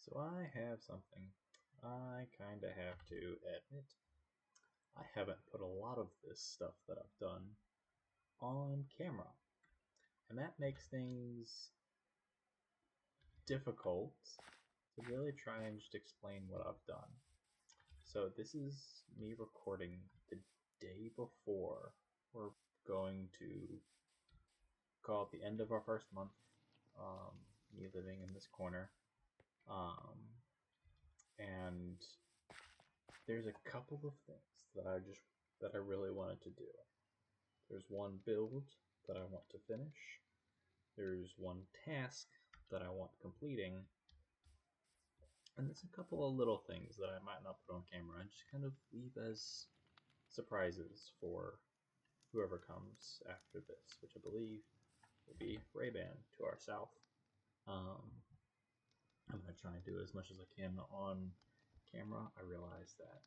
So I have something I kinda have to admit. I haven't put a lot of this stuff that I've done on camera, and that makes things difficult to really try and just explain what I've done. So this is me recording the day before we're going to call it the end of our first month, me living in this corner. Um, and there's a couple of things that I really wanted to do. There's one build that I want to finish. There's one task that I want completing. And there's a couple of little things that I might not put on camera and just kind of leave as surprises for whoever comes after this, which I believe will be Ray-Ban to our south. Um, I'm going to try and do as much as I can on camera. I realize that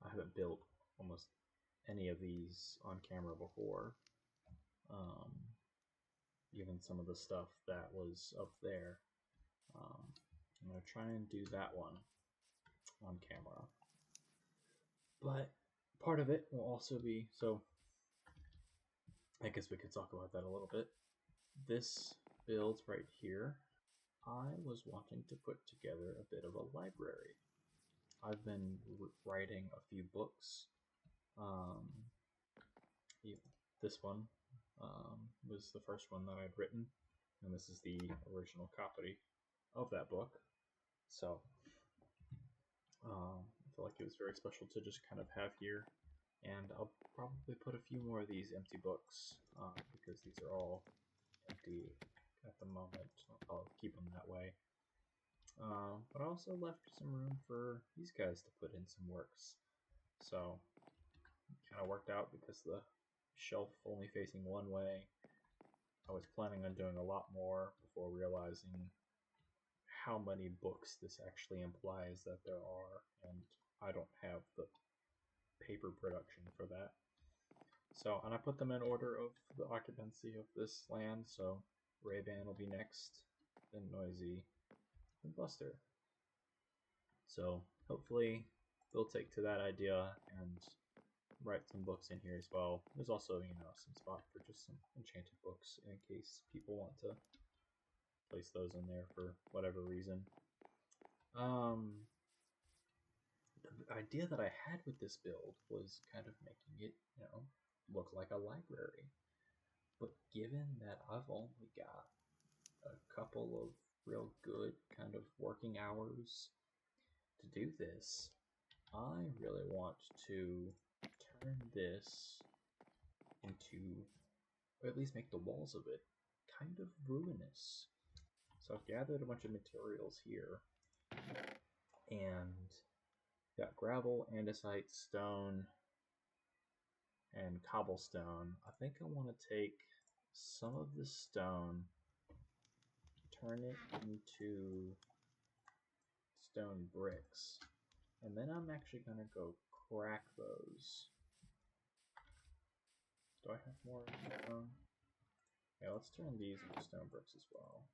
I haven't built almost any of these on camera before. Um, Even some of the stuff that was up there. I'm going to try and do that one on camera. But part of it will also be, so I guess we could talk about that a little bit. This build right here, I was wanting to put together a bit of a library. I've been writing a few books. This one was the first one that I'd written, and this is the original copy of that book. So I feel like it was very special to just kind of have here, and I'll probably put a few more of these empty books because these are all empty at the moment. I'll keep them that way. But I also left some room for these guys to put in some works. So it kind of worked out because the shelf only facing one way. I was planning on doing a lot more before realizing how many books this actually implies that there are, and I don't have the paper production for that. So, and I put them in order of the occupancy of this land, so Ray-Ban will be next, then Noisy, then Buster. So hopefully they'll take to that idea and write some books in here as well. There's also, some spot for just some enchanted books in case people want to place those in there for whatever reason. The idea that I had with this build was kind of making it, look like a library. But given that I've only got a couple of real good kind of working hours to do this, I really want to turn this into, or at least make the walls of it, kind of ruinous. So I've gathered a bunch of materials here, and got gravel, andesite, stone, and cobblestone. I think I want to take some of the stone, turn it into stone bricks, and then I'm actually going to go crack those. Do I have more stone? Yeah, let's turn these into stone bricks as well.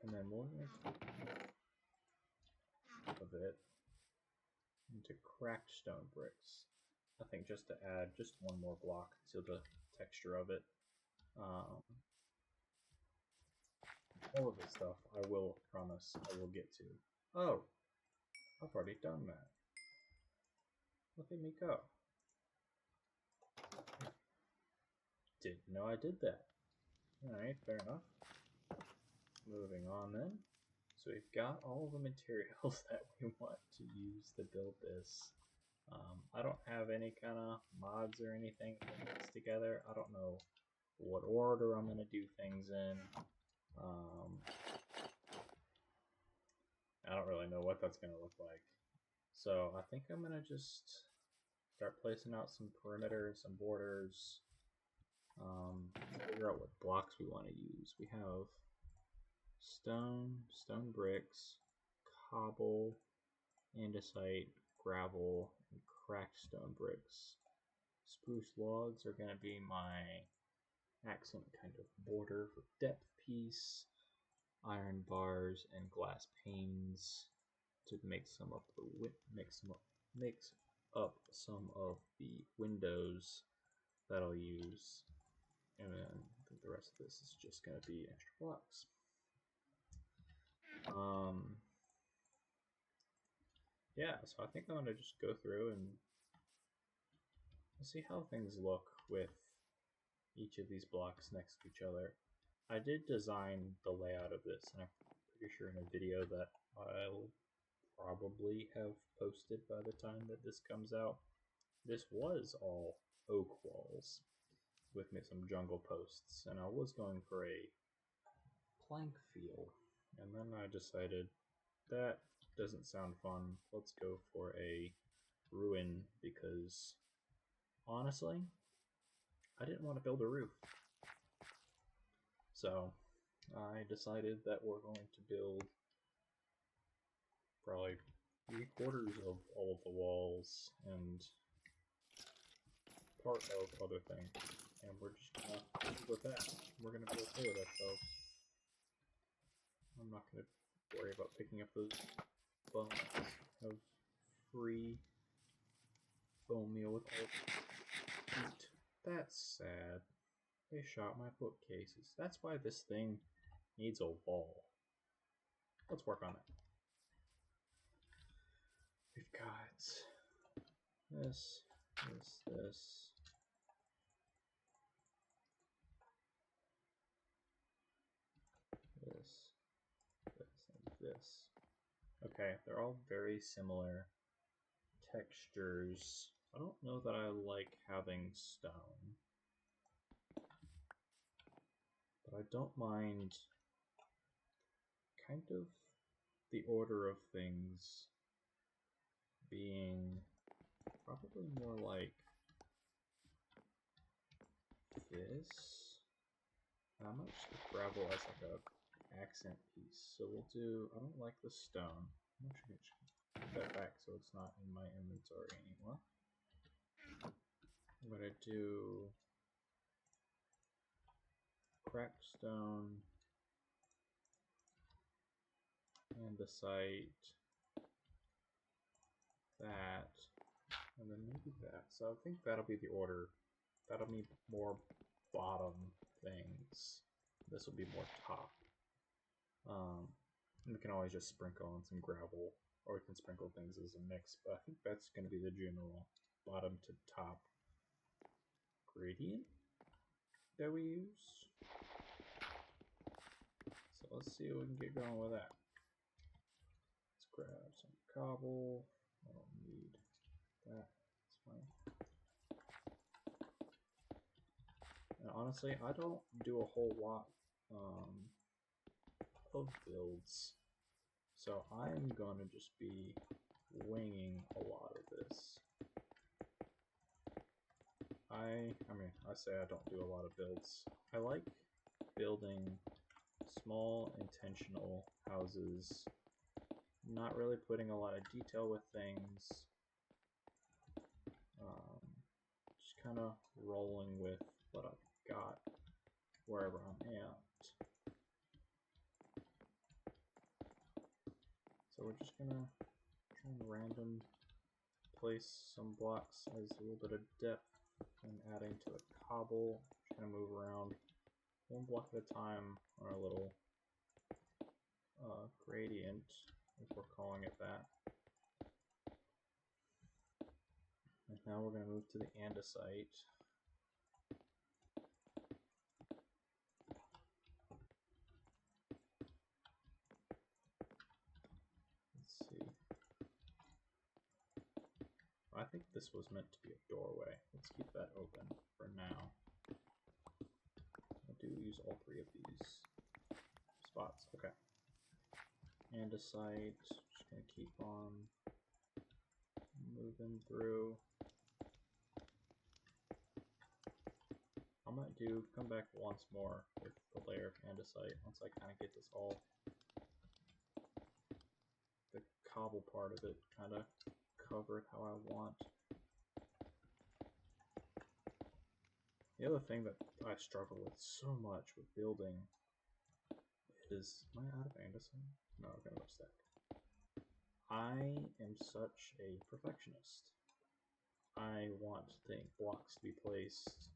And then we're going to take of it into cracked stone bricks. I think just to add just one more block to the texture of it. All of this stuff I will promise I will get to. Oh, I've already done that. Look at me go. Didn't know I did that. Alright, fair enough. Moving on then. So we've got all the materials that we want to use to build this. I don't have any kind of mods or anything to put this together. I don't know what order I'm going to do things in. I don't really know what that's going to look like. So I think I'm going to just start placing out some perimeters, some borders. Figure out what blocks we want to use. We have stone bricks, cobble, andesite, gravel, and cracked stone bricks. Spruce logs are going to be my accent kind of border for depth piece. iron bars and glass panes to make some of the makes up some of the windows that I'll use, and then I think the rest of this is just going to be extra blocks. Yeah, so I think I'm going to just go through and see how things look with each of these blocks next to each other. I did design the layout of this, and I'm pretty sure in a video that I'll probably have posted by the time that this comes out. This was all oak walls with some jungle posts, and I was going for a plank feel, and then I decided that doesn't sound fun. Let's go for a ruin, because honestly, I didn't want to build a roof. So I decided that we're going to build probably 3/4 of all of the walls and part of other things, and we're just gonna live with that. We're gonna be okay with ourselves. I'm not gonna worry about picking up those bones. Have free bone meal with all meat. That's sad. They shot my bookcases. That's why this thing needs a wall. Let's work on it. We've got this, this, this. This. Okay, they're all very similar textures. I don't know that I like having stone, but I don't mind kind of the order of things being probably more like this. I might just put gravel as like a accent piece. So we'll do, I don't like the stone. I'm actually going to put that back so it's not in my inventory anymore. I'm going to do cracked stone, andesite, that, and then maybe that. So I think that'll be the order. That'll be more bottom things. This will be more top. We can always just sprinkle on some gravel, or we can sprinkle things as a mix, but I think that's going to be the general bottom to top gradient that we use. So let's see what we can get going with that. Let's grab some cobble. I don't need that. That's fine. And honestly, I don't do a whole lot of builds, so I'm going to just be winging a lot of this. I say I don't do a lot of builds. I like building small intentional houses, not really putting a lot of detail with things, just kind of rolling with what I've got wherever I'm at. So we're just gonna try and random place some blocks as a little bit of depth and adding to the cobble. Just gonna move around one block at a time on our little gradient, if we're calling it that. And now we're going to move to the andesite. Let's see. I think this was meant to be a doorway. Let's keep that open for now. I do use all three of these spots. Okay. Andesite. Just going to keep on moving through. I might come back once more with the layer of andesite once I kind of get this all, the cobble part of it kind of covered how I want. The other thing that I struggle with so much with building is... Am I out of andesite? No, I've got another stack. I am such a perfectionist. I want the blocks to be placed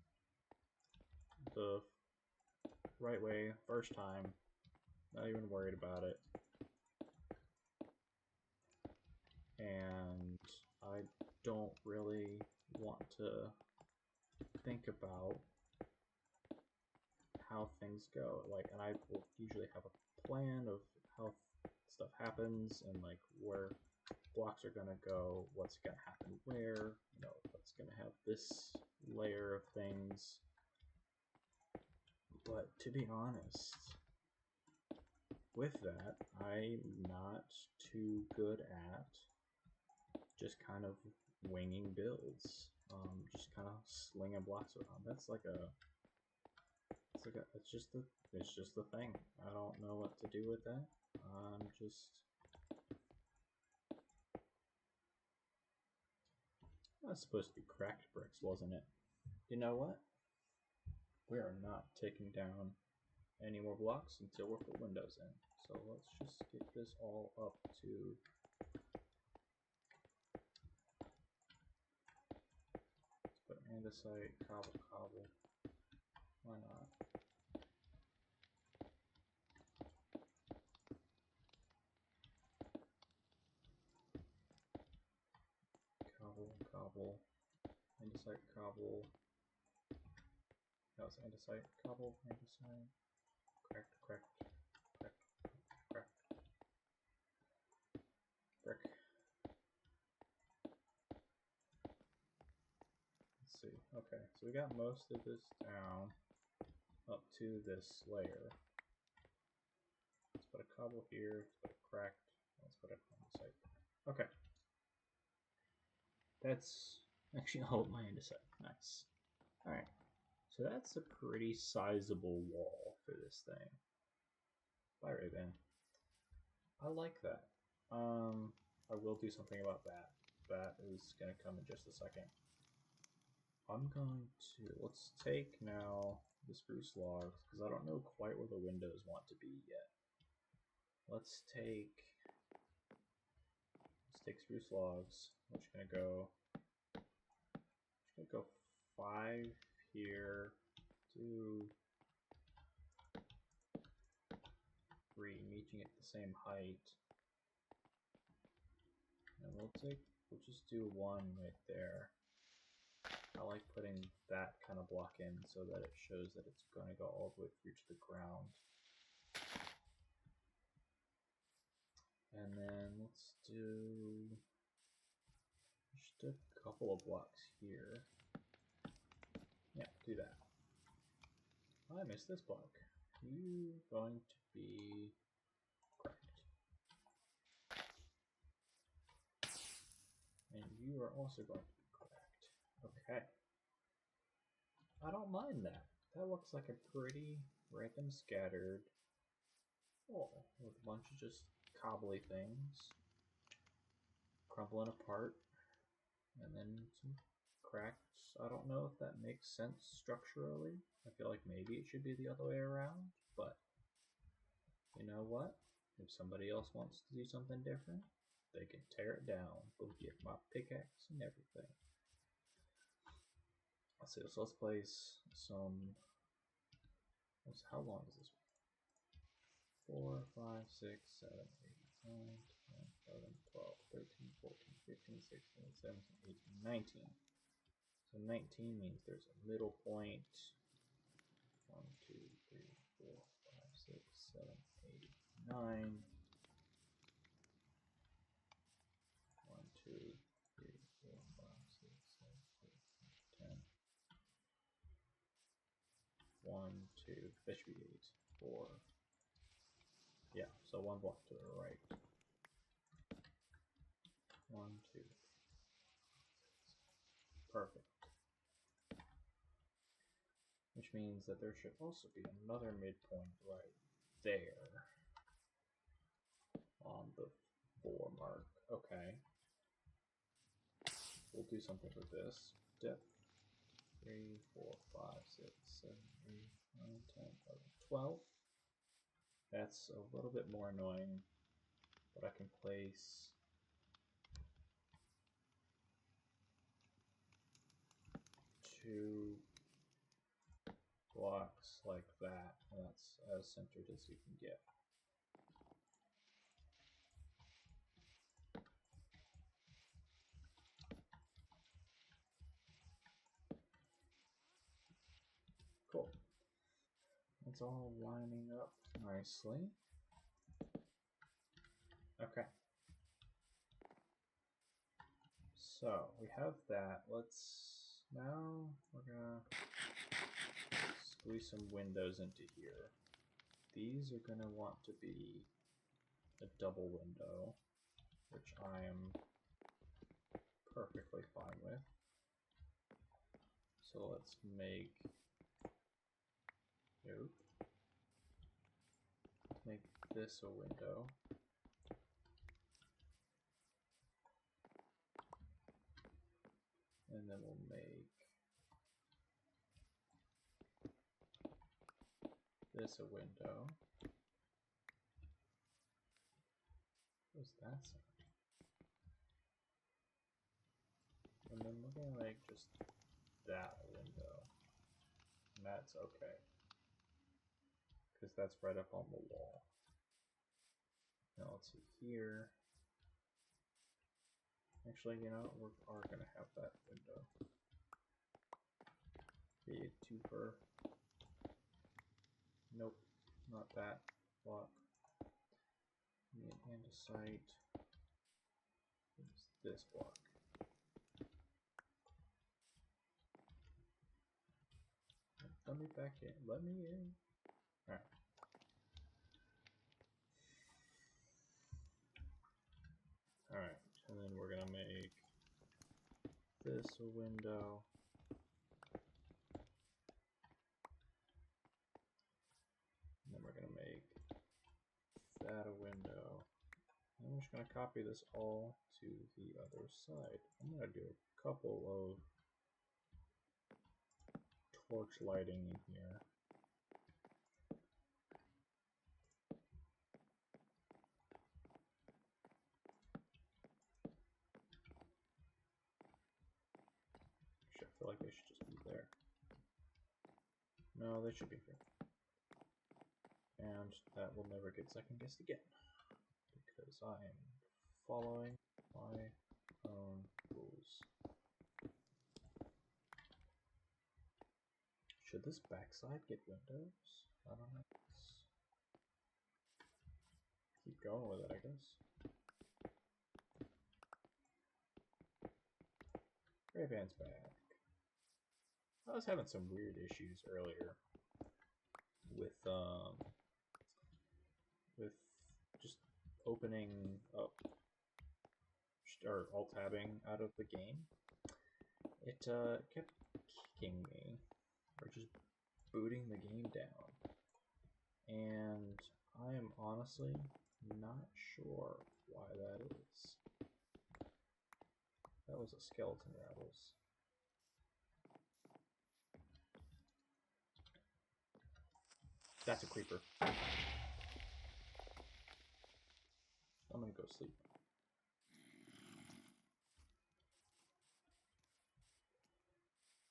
the right way first time. Not even worried about it. And I don't really want to think about how things go. Like, and I will usually have a plan of how stuff happens and like where blocks are gonna go, what's gonna happen where, you know, what's gonna have this layer of things. But to be honest, with that, I'm not too good at just kind of winging builds, just kind of slinging blocks around. That's like a, it's just the thing. I don't know what to do with that. I'm just, that's supposed to be cracked bricks, wasn't it? You know what? We are not taking down any more blocks until we're put windows in. So let's just get this all up to, let's put andesite, cobble. Why not? Cobble, andesite, cobble. That was andesite, cobble, andesite, cracked, brick. Let's see. Okay, so we got most of this down up to this layer. Let's put a cobble here, let's put a cracked, let's put a andesite. Okay. That's actually all of my andesite. Nice. Alright. So that's a pretty sizable wall for this thing. Bye, Ray-Ban. I like that. I will do something about that. That is going to come in just a second. I'm going to, let's take now the spruce logs, because I don't know quite where the windows want to be yet. Let's take spruce logs. We're just gonna go 5 here, 2, 3, meeting at the same height. And we'll just do 1 right there. I like putting that kind of block in so that it shows that it's going to go all the way through to the ground. And then let's do just a couple of blocks here. Yeah, do that. Oh, I missed this block. You going to be cracked. And you are also going to be cracked. Okay. I don't mind that. That looks like a pretty random scattered wall with a bunch of just cobbly things crumbling apart. And then some cracks. I don't know if that makes sense structurally. I feel like maybe it should be the other way around, but you know what? If somebody else wants to do something different, they can tear it down. Go get my pickaxe and everything. Let's see, so let's place some. How long is this? 4, 5, 6, 7, 8, 9, 10, 11, 12, 13, 14, 15, 16, 17, 18, 19. So 19 means there's a middle point. 1, 2, 3, 4, 5, 6, 7, 8, 9. 1, 2, 3, 4, 5, 6, 7, 8, 9, 10. 1, 2, that should be 8, 4. Yeah, so 1 block to the right. 1, 2. Perfect. Which means that there should also be another midpoint right there on the 4 mark. Okay. We'll do something with this. Depth 3, 4, 5, 6, 7, 8, 9, 10, 11, 12. That's a little bit more annoying, but I can place two blocks like that, and that's as centered as you can get. Cool. It's all lining up nicely. Okay. So we have that. Now we're gonna squeeze some windows into here. These are gonna want to be a double window, which I am perfectly fine with. So let's make this a window. And then we'll make this a window. What's that sound? And then we're gonna make just that a window. And that's okay, because that's right up on the wall. Now let's see here. Actually, you know, we are going to have that window be a twofer. Nope, not that block. Need an andesite. It's this block. Let me back in. Let me in. Alright. Alright, and then we're going to make this a window. And then we're going to make that a window. And I'm just going to copy this all to the other side. I'm going to do a couple of torch lighting in here. I feel like they should just be there. No, they should be here. And that will never get second guessed again, because I am following my own rules. Should this backside get windows? I don't know. Let's keep going with it, I guess. Ray-Ban's back. I was having some weird issues earlier with just opening up or alt-tabbing out of the game. It kept kicking me, or just booting the game down, and I am honestly not sure why that is. That was a skeleton rattles. That's a creeper. I'm gonna go sleep.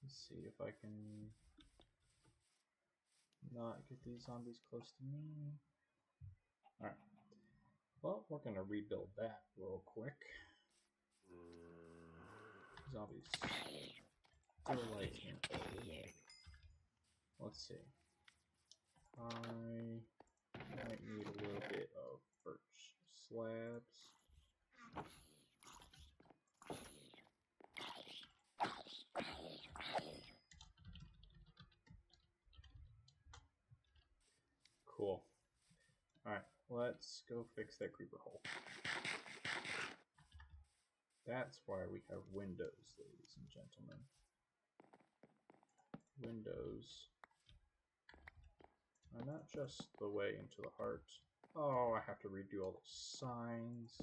Let's see if I can not get these zombies close to me. Alright. Well, we're gonna rebuild that real quick. Zombies still lights me. Let's see. I might need a little bit of birch slabs. Cool. Alright, let's go fix that creeper hole. That's why we have windows, ladies and gentlemen. Windows are not just the way into the heart. Oh, I have to redo all those signs.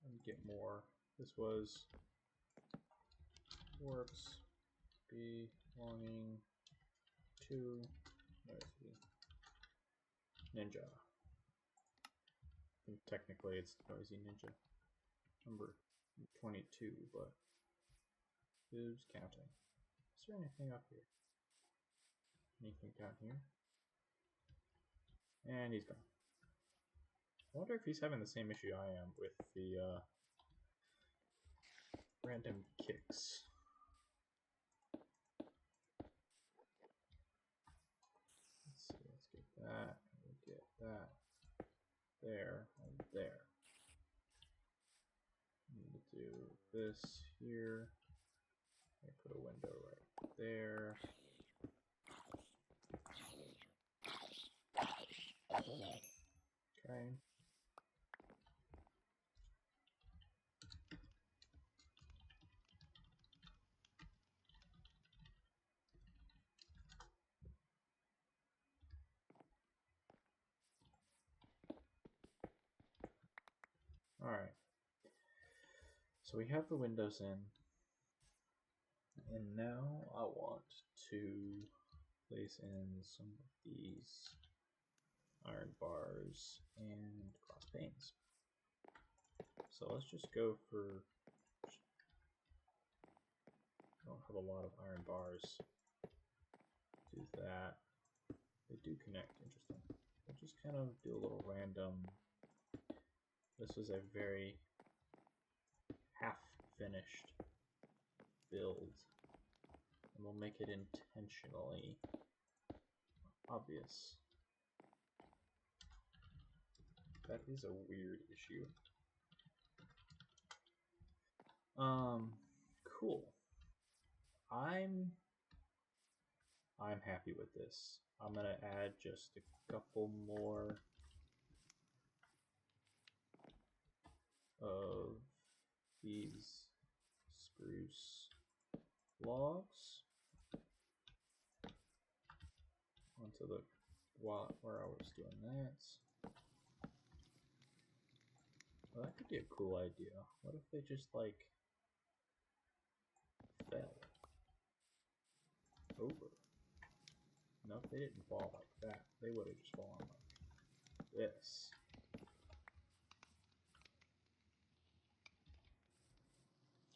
And get more. This was works belonging to no Ninja. And technically it's Noisy Ninja number 22, but who's counting? Is there anything up here? Anything down here? And he's gone. I wonder if he's having the same issue I am with the random kicks. Let's see, let's get that, and we'll get that there, and there. Need to do this here. I put a window right there. Okay. Alright. So we have the windows in. And now I want to place in some of these iron bars and cross panes. So let's just go for, I don't have a lot of iron bars. Do that. They do connect, interesting. We'll just kind of do a little random. This is a very half-finished build. And we'll make it intentionally obvious. That is a weird issue. Cool. I'm happy with this. I'm gonna add just a couple more of these spruce logs onto the where I was doing that. Well, that could be a cool idea. What if they just like fell over? No, if they didn't fall like that, they would have just fallen like this.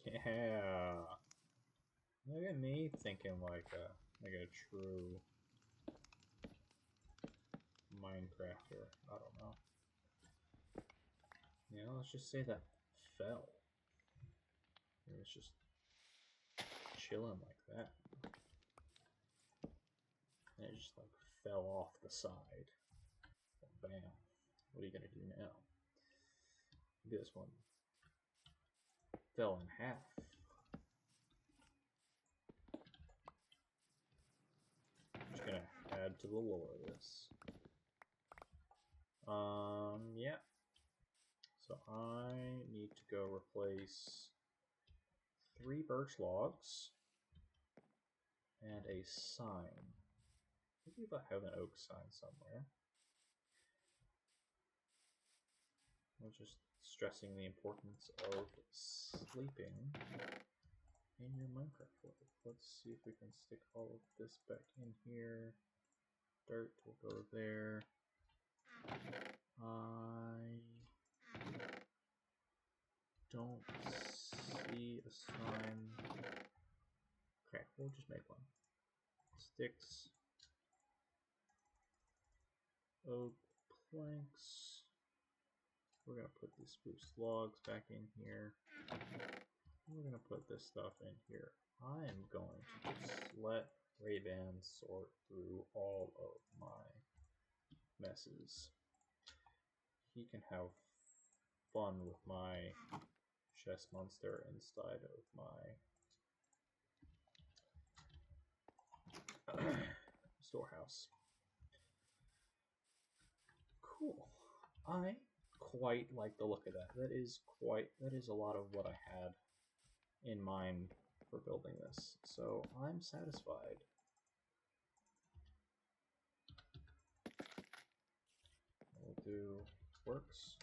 Yeah. Look at me thinking like a true Minecrafter. I don't know. Yeah, let's just say that fell. It was just chilling like that. And it just like fell off the side. Bam. What are you gonna do now? This one fell in half. I'm just gonna add to the lore of this. Yeah. So I need to go replace 3 birch logs and a sign. Maybe if I have an oak sign somewhere. I'm just stressing the importance of sleeping in your Minecraft world. Let's see if we can stick all of this back in here. Dirt will go there. I don't see a sign. Okay, we'll just make one. Sticks. Oak planks. We're going to put the spruce logs back in here. We're going to put this stuff in here. I am going to just let Ray-Ban sort through all of my messes. He can have fun with my chest monster inside of my storehouse. Cool. I quite like the look of that. That is a lot of what I had in mind for building this. So I'm satisfied. We'll do works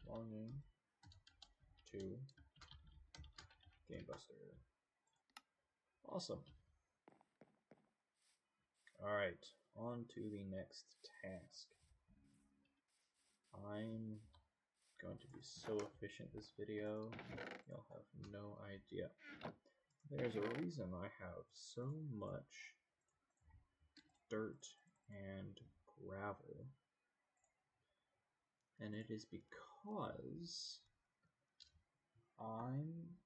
belonging to Game Buster. Awesome. Alright. on to the next task. I'm going to be so efficient this video, you'll have no idea. There's a reason I have so much dirt and gravel, and it is because I'm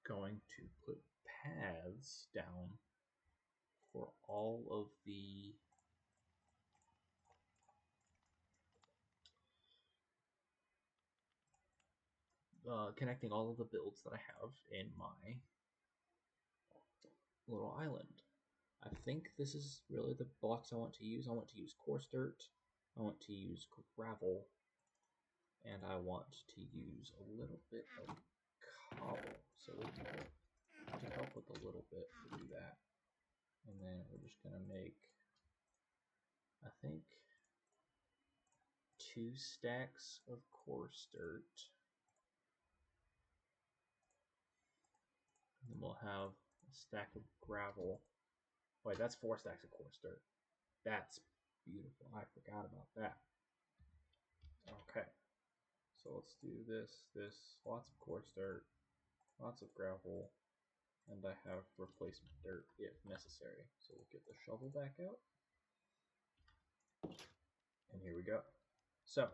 going to put paths down for all of the connecting all of the builds that I have in my little island. I think this is really the blocks I want to use. I want to use coarse dirt, I want to use gravel, and I want to use a little bit of cobble. So we can to help with a little bit to do that. And then we're just gonna make, I think, 2 stacks of coarse dirt. And then we'll have a stack of gravel. Wait, that's 4 stacks of coarse dirt. That's beautiful. I forgot about that. Okay. So let's do this, lots of coarse dirt, lots of gravel, and I have replacement dirt if necessary. So we'll get the shovel back out. And here we go. So,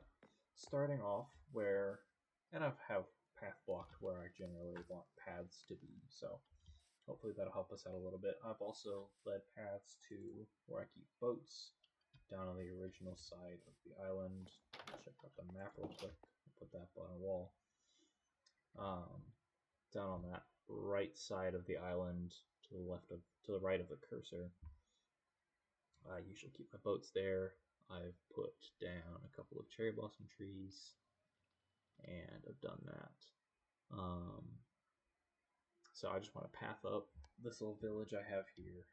starting off where, and I have path blocked where I generally want paths to be, so hopefully that'll help us out a little bit. I've also led paths to where I keep boats down on the original side of the island. Check out the map real quick. I'll put that on a wall. Down on that right side of the island, to the right of the cursor. I usually keep my boats there. I've put down a couple of cherry blossom trees, and I've done that. So I just want to path up this little village I have here,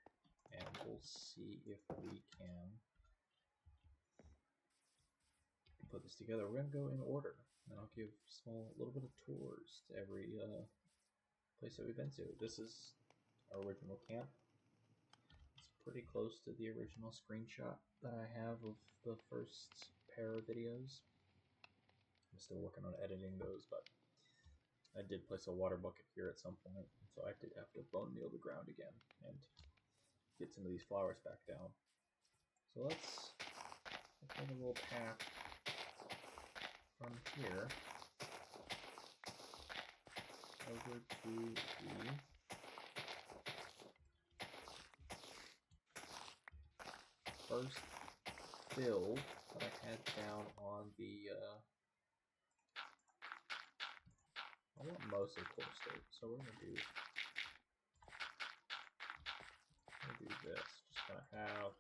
and we'll see if we can put this together. We're going to go in order, and I'll give a little bit of tours to every place that we've been to. This is our original camp. It's pretty close to the original screenshot that I have of the first pair of videos. I'm still working on editing those, but I did place a water bucket here at some point, so I did have to bone meal the ground again and get some of these flowers back down. So let's make a little path from here over to the first build that I had down on the I want mostly coarse dirt, so we're gonna do this. Just gonna have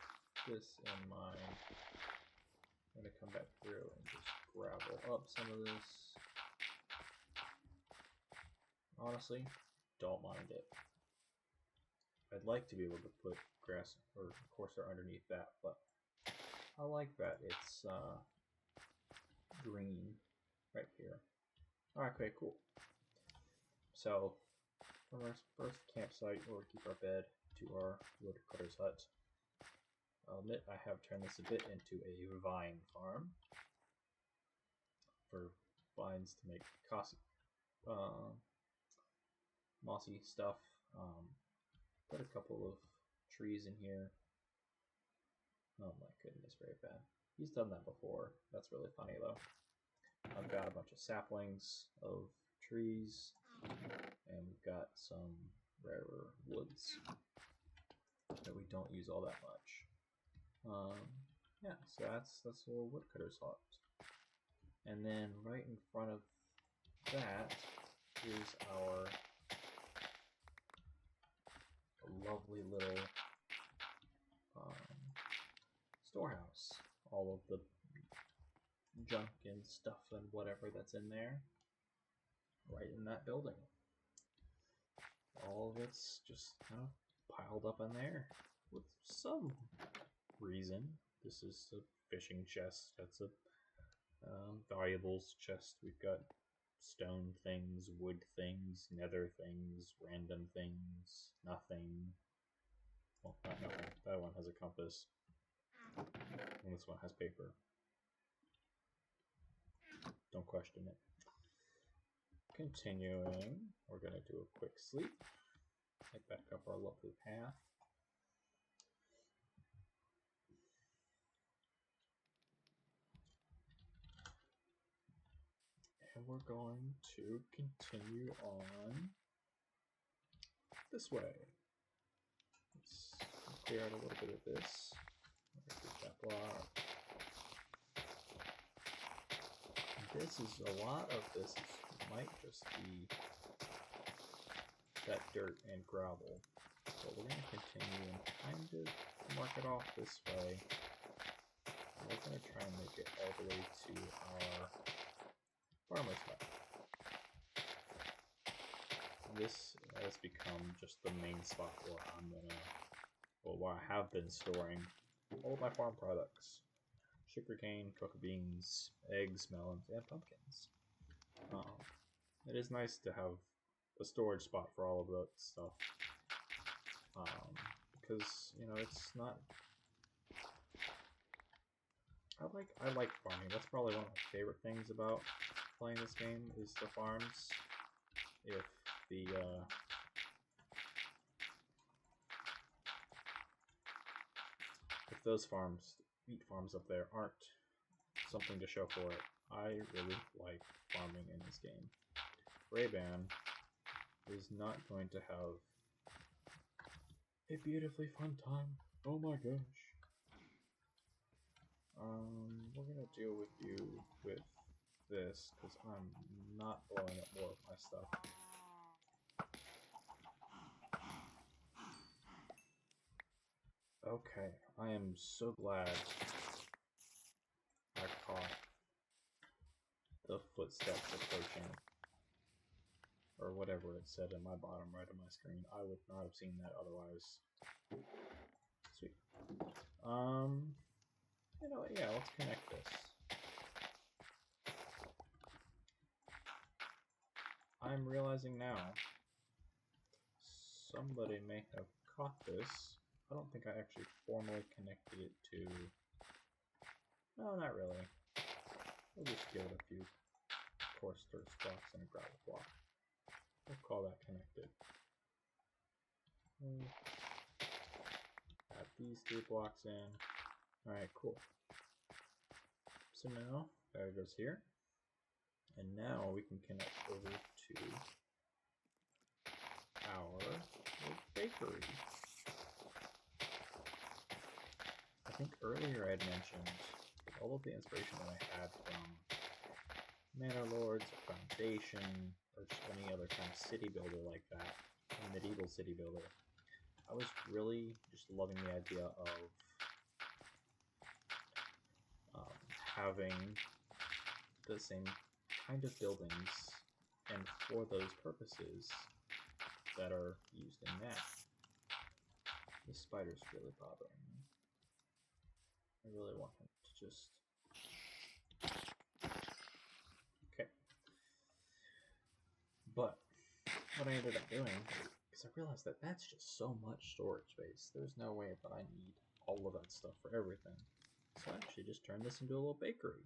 this in mind. I'm gonna come back through and just gravel up some of this. Honestly, don't mind it. I'd like to be able to put grass or coarse dirt underneath that, but I like that it's green right here. Alright, okay, cool. So, from our first campsite where we keep our bed to our woodcutter's hut, I'll admit I have turned this a bit into a vine farm for vines to make mossy stuff. Put a couple of trees in here. Oh my goodness, very bad. He's done that before. That's really funny though. I've got a bunch of saplings of trees, and we've got some rarer woods that we don't use all that much. Yeah, so that's a little woodcutter's hut. And then right in front of that is our lovely little storehouse. All of the junk and stuff and whatever that's in there, right in that building. All of it's just kind of piled up in there with some reason. This is a fishing chest. That's a valuables chest. We've got stone things, wood things, nether things, random things, nothing. Well, not nothing. That one has a compass. And this one has paper. Don't question it. Continuing, we're going to do a quick sleep. Head back up our lovely path. And we're going to continue on this way. Let's clear out a little bit of this. Get that block. This is a lot of this might just be that dirt and gravel. But we're going to continue and kind of mark it off this way. We're going to try and make it all the way to our farmer's hut. This has become just the main spot where I'm gonna, well, where I have been storing all of my farm products: sugarcane, cocoa beans, eggs, melons, and pumpkins. It is nice to have a storage spot for all of that stuff, because you know it's not. I like farming. That's probably one of my favorite things about playing this game is the farms. If those wheat farms up there aren't something to show for it, I really like farming in this game. Ray-Ban is not going to have a beautifully fun time. Oh my gosh. We're gonna deal with you with this because I'm not blowing up more of my stuff. Okay, I am so glad I caught the footsteps approaching, or whatever it said in my bottom right of my screen. I would not have seen that otherwise. Sweet. You know what? Yeah, let's connect this. I'm realizing now somebody may have caught this. I don't think I actually formally connected it to... No, not really. We'll just give it a few coarse dirt blocks and a gravel block. We'll call that connected. Add these 3 blocks in. Alright, cool. So now, there it goes here. And now we can connect over to our bakery. I think earlier I had mentioned all of the inspiration that I had from Manor Lords, Foundation, or just any other kind of city builder like that, a medieval city builder. I was really just loving the idea of having the same kind of buildings and for those purposes that are used in that. This spider's really bothering me. I really want him to just... Okay. But what I ended up doing, because I realized that that's just so much storage space. There's no way that I need all of that stuff for everything. So I actually just turned this into a little bakery.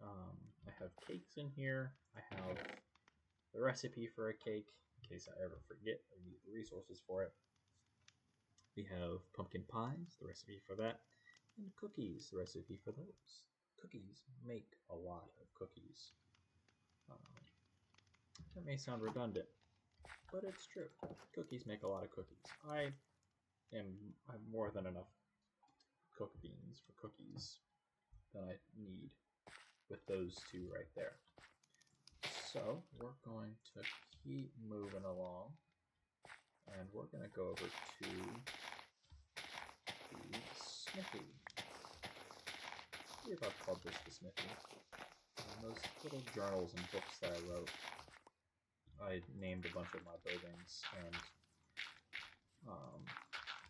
I have cakes in here. I have the recipe for a cake, in case I ever forget or need the resources for it. We have pumpkin pies, the recipe for that, and cookies, the recipe for those. Cookies make a lot of cookies. That may sound redundant, but it's true. Cookies make a lot of cookies. I have more than enough cocoa beans for cookies than I need with those 2 right there. So we're going to keep moving along, and we're going to go over to the smithy. I believe I've called this the smithy. And those little journals and books that I wrote, I named a bunch of my buildings, and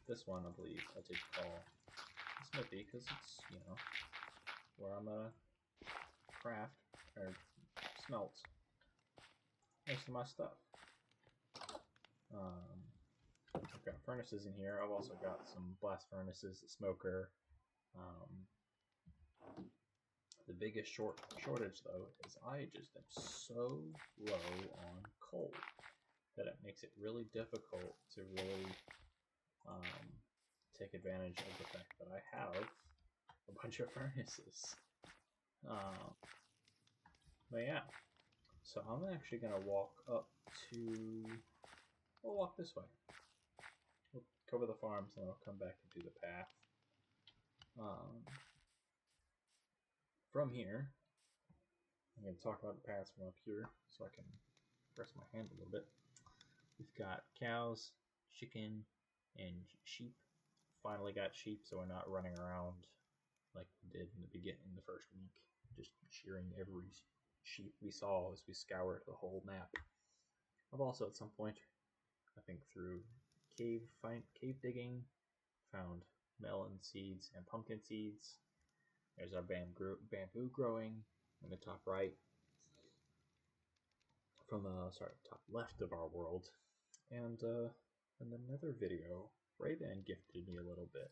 this one I believe I did call the smithy because it's, you know, where I'm gonna craft or smelt most of my stuff. I've got furnaces in here. I've also got some blast furnaces, a smoker, The biggest shortage, though, is I just am so low on coal that it makes it really difficult to really take advantage of the fact that I have a bunch of furnaces. But yeah, so I'm actually going to walk up to... We'll walk this way. We'll cover the farms and I'll come back and do the path. From here, I'm going to talk about the paths from up here so I can rest my hand a little bit. We've got cows, chicken, and sheep. Finally got sheep, so we're not running around like we did in the beginning, the first week, just shearing every sheep we saw as we scoured the whole map. I've also at some point, I think through cave digging, found melon seeds and pumpkin seeds. There's our bamboo growing in the top right. From the top left of our world. And in another video, Ray-Ban gifted me a little bit.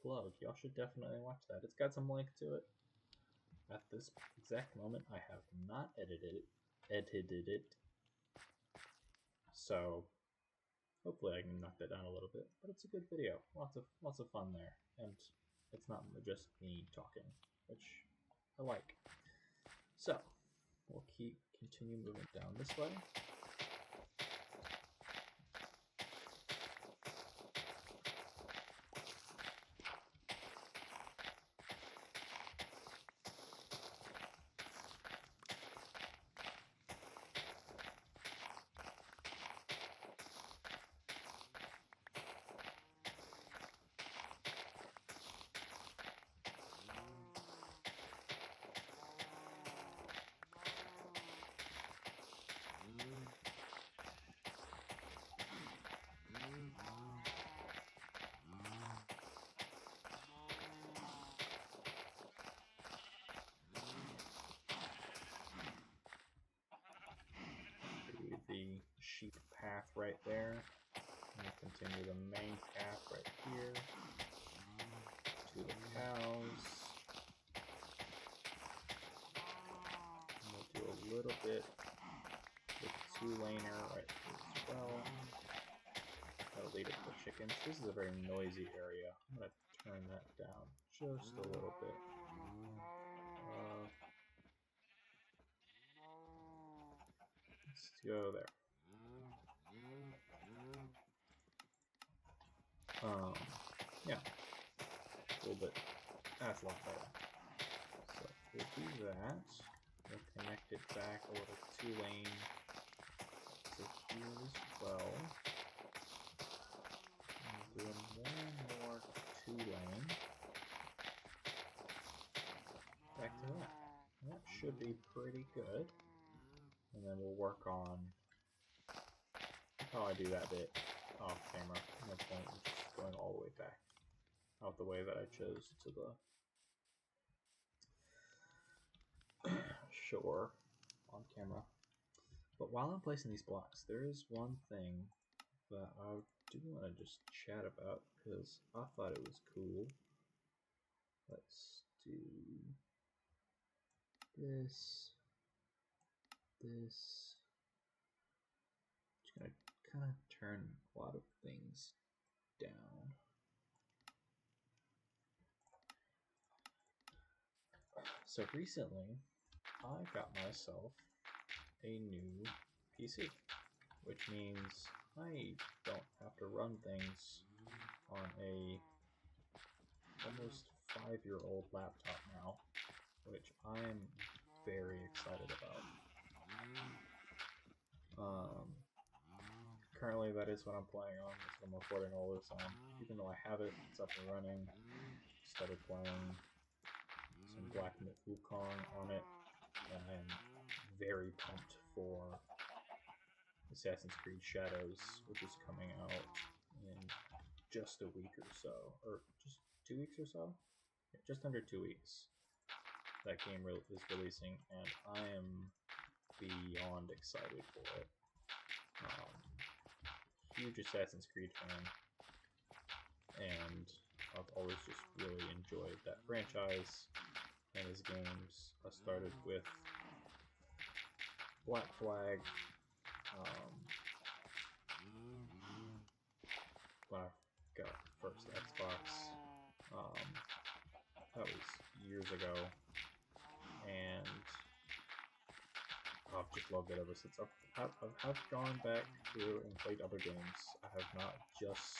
Plug. Y'all should definitely watch that. It's got some length to it. At this exact moment, I have not edited it. So hopefully I can knock that down a little bit. But it's a good video. Lots of fun there, and it's not just me talking, which I like. So we'll continue moving down this way. The sheep path right there. And we'll continue the main path right here to the cows. And we'll do a little bit with two-laner right here as well. That'll lead it to the chickens. This is a very noisy area. I'm going to turn that down just a little bit. Let's go there. Yeah, a little bit. That's a lot better. So we'll do that. We'll connect it back a little two-lane to here as well. And doing one more two-lane. Back to that. That should be pretty good. And then we'll work on how I do that bit off camera. No point in just going all the way back out the way that I chose to the shore on camera. But while I'm placing these blocks, there is one thing that I do want to just chat about because I thought it was cool. Let's do this. Just gonna kind of turn a lot of things down. So recently, I got myself a new PC, which means I don't have to run things on a almost 5-year-old laptop now, which I'm very excited about. Currently, that is what I'm playing on. That's what I'm recording all this on. Even though I have it, it's up and running. Started playing some Black Myth Wukong on it, and I'm very pumped for Assassin's Creed Shadows, which is coming out in just a week or so, or just 2 weeks or so? Yeah, just under 2 weeks. That game is releasing, and I am beyond excited for it. Huge Assassin's Creed fan, and always just really enjoyed that franchise and his games. I started with Black Flag when I got first Xbox. That was years ago, and I've just loved it ever since. I've gone back through and played other games. I have not just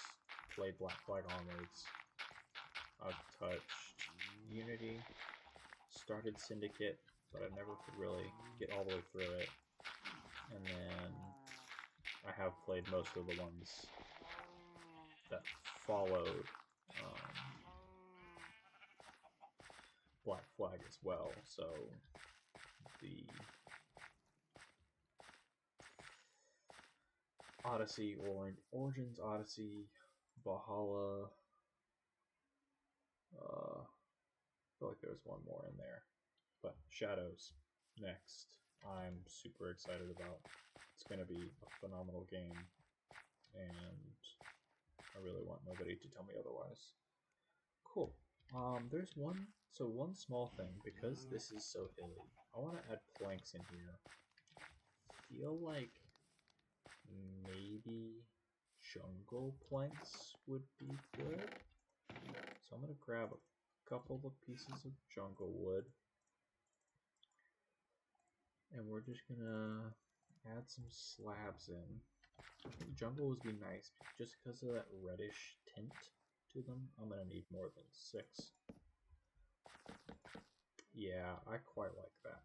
played Black Flag onwards. I've touched Unity, started Syndicate, but I never could really get all the way through it. And then I have played most of the ones that followed Black Flag as well. So the Odyssey, Origins, Odyssey, Valhalla. I feel like there's one more in there, but Shadows next. I'm super excited about. It's going to be a phenomenal game, and I really want nobody to tell me otherwise. Cool. There's one small thing, because this is so hilly, I want to add planks in here. Feel like maybe jungle planks would be good. So I'm going to grab a couple of pieces of jungle wood, and we're just going to add some slabs in. I think jungle would be nice just because of that reddish tint to them. I'm going to need more than 6. Yeah, I quite like that.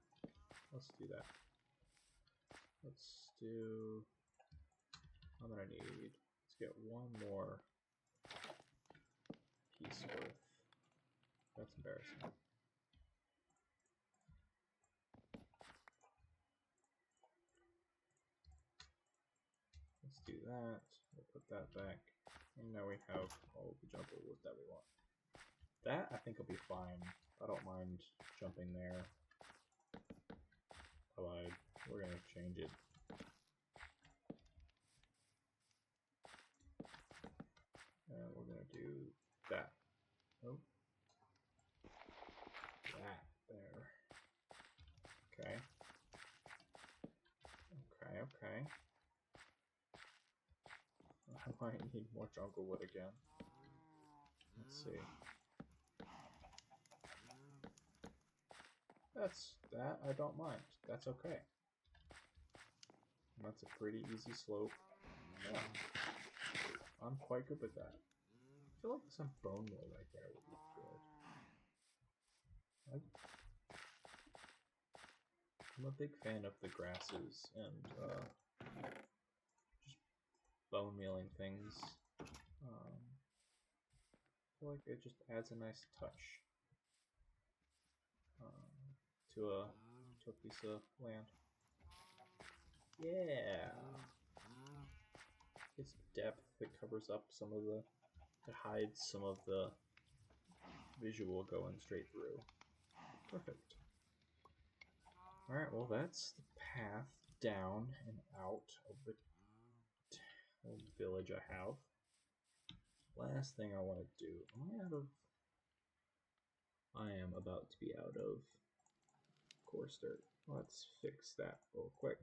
Let's do that. I'm going to need, let's get one more piece worth. That's embarrassing. Let's do that. We'll put that back. And now we have all of the jungle wood that we want. That I think will be fine. I don't mind jumping there. I lied. We're going to change it. And we're going to do that. Oh. That there. Okay. Okay. I might need more jungle wood again. Let's see. That I don't mind. That's okay. That's a pretty easy slope. Yeah. I'm quite good with that. I feel like some bone meal right there would be good. I'm a big fan of the grasses and just bone mealing things. I feel like it just adds a nice touch to a piece of land. Yeah, it's depth that covers up some of the, it hides some of the visual going straight through. Perfect. Alright, well that's the path down and out of the village I have. Last thing I want to do, I am about to be out of coarse dirt. Let's fix that real quick.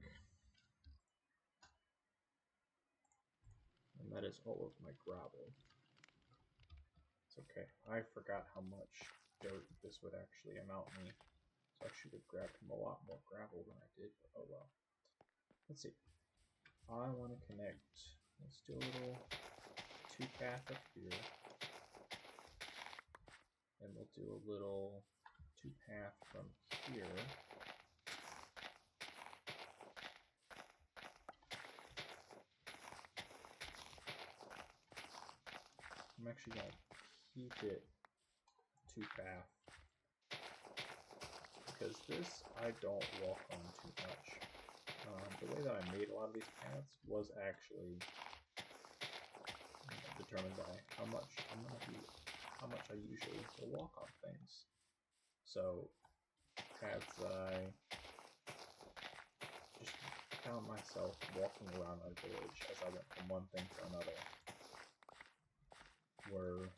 And that is all of my gravel. It's okay. I forgot how much dirt this would actually amount me. So I should have grabbed a lot more gravel than I did, but oh well. Let's see. I want to connect. Let's do a little 2-path up here. And we'll do a little 2-path from here. I'm actually going to keep it 2-path. Because this, I don't walk on too much. The way that I made a lot of these paths was actually determined by how much I usually will walk on things. So paths that I just found myself walking around my village as I went from one thing to another were,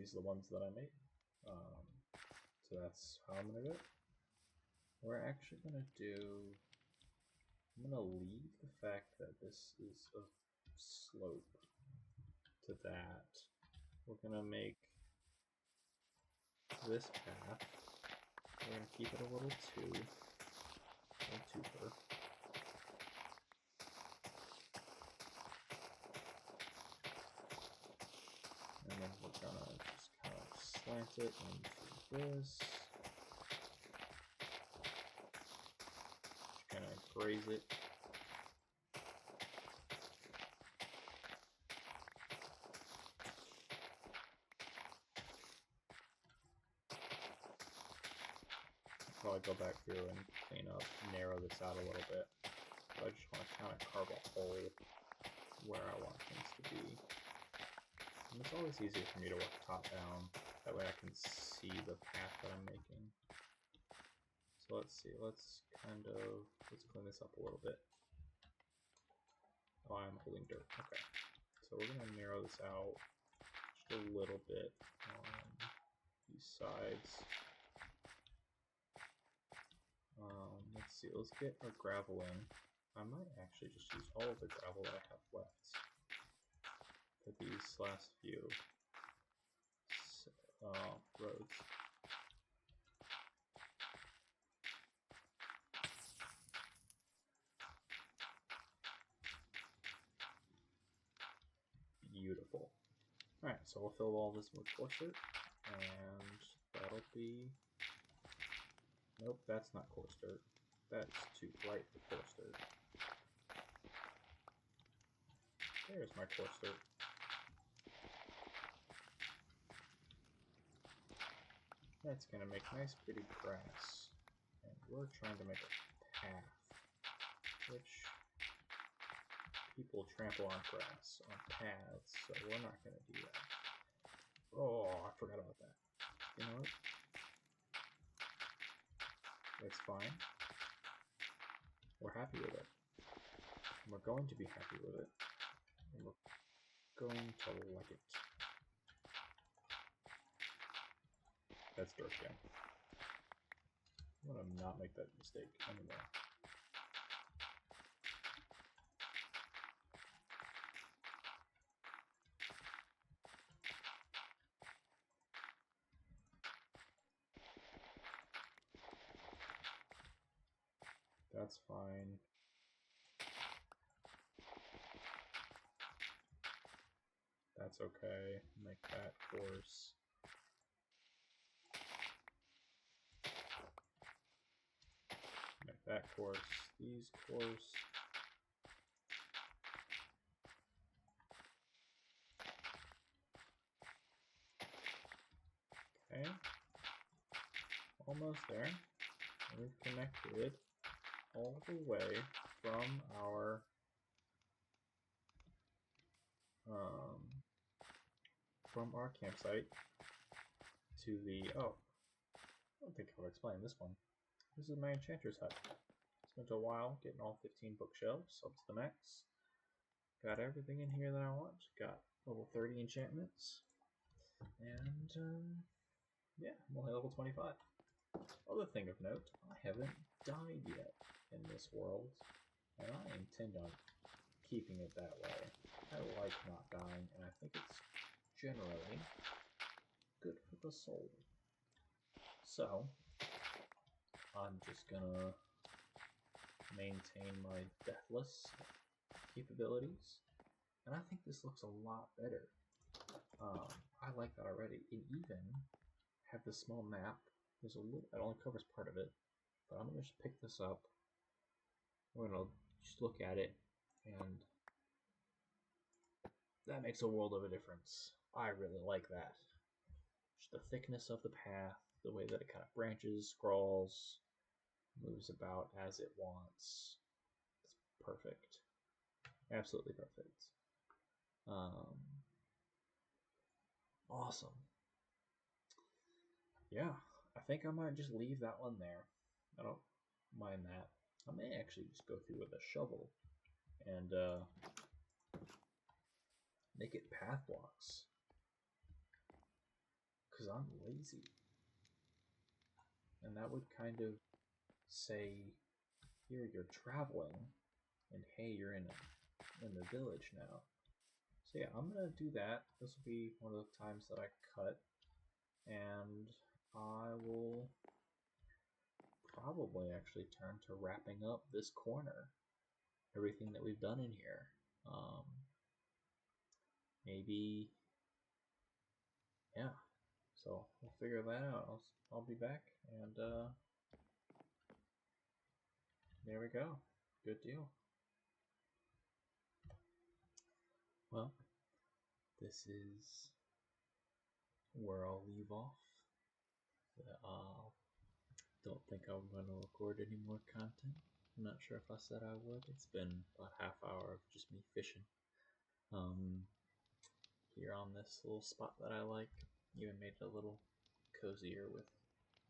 these are the ones that I made. So that's how I'm gonna do it. We're actually gonna do, I'm gonna leave the fact that this is a slope to that. We're gonna make this path, we're gonna keep it a little twofer. And then we're gonna just kind of slant it into this. Just kind of graze it. Probably go back through and clean up, narrow this out a little bit. But I just want to kind of carve a hole where I want things to be. And it's always easier for me to work top down. That way I can see the path that I'm making. So let's see, let's clean this up a little bit. Oh, I'm holding dirt. Okay. So we're going to narrow this out just a little bit on these sides. Let's see, let's get our gravel in. I might actually just use all of the gravel that I have left for these last few roads. Beautiful. Alright, so we'll fill all this with coarse dirt, and that'll be... Nope, that's not coarse dirt. That's too bright for coarse dirt. There's my coarse dirt. That's going to make nice pretty grass. And we're trying to make a path, which people trample on grass, on paths, so we're not going to do that. Oh, I forgot about that. You know what? That's fine. We're happy with it. And we're going to be happy with it. And we're going to like it. That's dirt again. I'm going to not make that mistake anymore. That's fine. That's okay. Make that coarse. Make that coarse. These coarse. Okay. Almost there. We've connected all the way from our campsite to the, oh, I don't think I'll explain this one. This is my enchanter's hut. Spent a while getting all 15 bookshelves up to the max. Got everything in here that I want. Got level 30 enchantments. And, yeah, I'm only level 25. Other thing of note, I haven't died yet in this world. And I intend on keeping it that way. I like not dying, and I think it's generally good for the soul. So, I'm just gonna maintain my deathless capabilities, and I think this looks a lot better. I like that already. It even have this small map. There's a little, it only covers part of it, but I'm gonna just pick this up. We're gonna just look at it, and that makes a world of a difference. I really like that. Just the thickness of the path, the way that it kind of branches, scrolls, moves about as it wants. It's perfect. Absolutely perfect. Awesome. Yeah, I think I might just leave that one there. I don't mind that. I may actually just go through with a shovel and make it path blocks. because I'm lazy. And that would kind of say, here you're traveling, and hey, you're in the village now. So yeah, I'm gonna do that. This will be one of the times that I cut, and I will probably actually turn to wrapping up this corner, everything that we've done in here. Maybe, yeah. So we'll figure that out. I'll be back, and there we go. Good deal. Well, this is where I'll leave off. Don't think I'm going to record any more content. I'm not sure if I said I would. It's been about half hour of just me fishing. Here on this little spot that I like. Even made it a little cozier with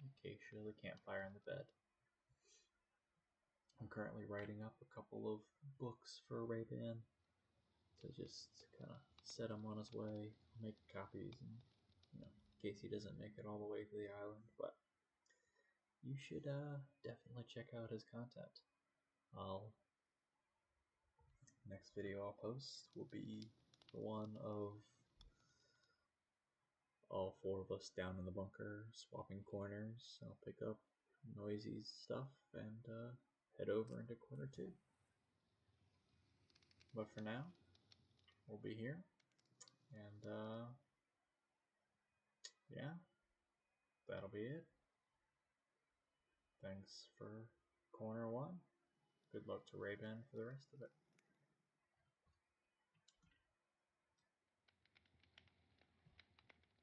acacia, the campfire, and the bed. I'm currently writing up a couple of books for Ray-Ban to just kind of set him on his way, make copies, and in case he doesn't make it all the way to the island. But you should definitely check out his content. Next video I'll post will be the one of all four of us down in the bunker swapping corners. I'll pick up Noisy's stuff and head over into corner 2. But for now, we'll be here, and yeah, that'll be it. Thanks for corner 1. Good luck to Ray-Ban for the rest of it.